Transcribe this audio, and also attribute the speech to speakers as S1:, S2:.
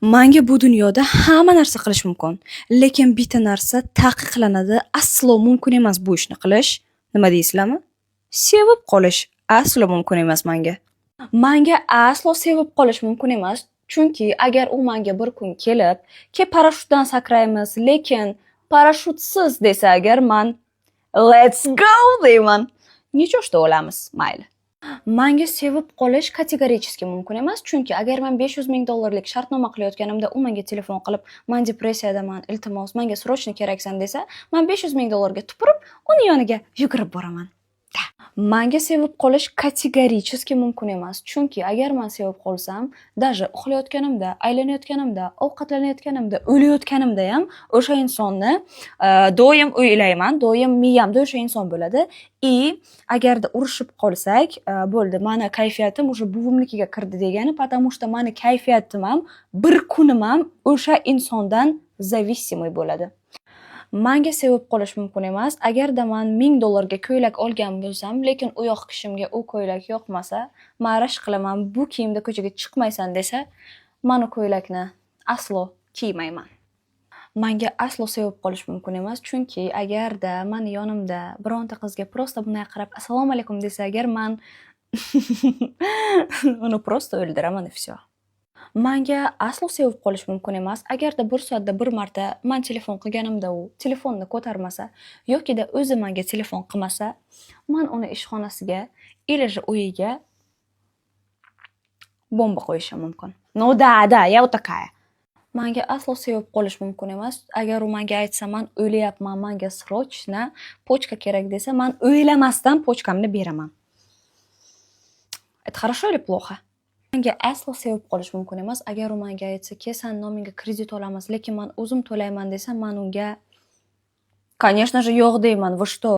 S1: Menga bu dunyoda hamma narsa qilish mumkin, lekin bitta narsa taqiqlanadi, aslo mumkin emas bu ishni qilish. Nima deysizlarmi? Sevib qolish aslo mumkin emas menga. Menga aslo sevib qolish mumkin emas, chunki agar u menga bir kun kelib, parashyutdan sakraymiz, lekin parashyutsiz desa agar men let's go deyman. Necho'shta o'lamiz, mayli. Menga sevib qolish kategorически mumkin emas, chunki agar men 500 ming dollarlik shartnoma qilayotganimda u menga telefon qilib, "Men depressiyadaman, iltimos, menga srochno keraksan" desa, men 500 ming dollarga tupurib, uni yoniga yugurib boraman. Menga sevib qolish kategorически mumkin emas, chunki agar men sevib qolsam, даже uxlayotganimda, aylanayotganimda, ovqatlanayotganimda, o'layotganimda ham o'sha insonni doim o'ylayman, doim miyamda o'sha inson bo'ladi. Agarda urushib qolsak, bo'ldi, meni kayfiyatim o'sha buvimnikiga kirdi degani, потому что meni kayfiyatim ham, bir kunim ham o'sha insondan зависимый bo'ladi. Menga sevib qolish mumkin emas. Agarda men 1000 dollarga ko'ylak olgan bo'lsam, lekin u yoq kishimga u ko'ylak yoqmasa, men rashk qilaman, bu kiyimda ko'chaga chiqmaysan desa, men u ko'ylakni aslo kiymayman. Menga aslo sevib qolish mumkin emas, chunki agarda meni yonimda bironta qizga prosta bunday qarab assalomu alaykum desa agar, men uni prosta o'ldiraman, всё. Menga aslo sevib qolish mumkin emas, agarda bir soatda bir marta men telefon qilganimda u telefonni ko'tarmasa yokida o'zi menga telefon qilmasa, men uni ishxonasiga или же uyiga bomba qo'yishim mumkin. No da, я вот такая. Menga aslo sevib qolish mumkin emas. Agar u menga aytsa, "Men o'layapman, menga srochno pochka kerak" desa, men o'ylamasdan pochkamni beraman. Это хорошо или плохо? Menga aslo sevib qolish mumkin emas. Agar u menga aytsa, "Sen nomingga kredit olamiz, lekin men o'zim to'layman" desa, men unga, конечно же, yo'q deyman. Вы что?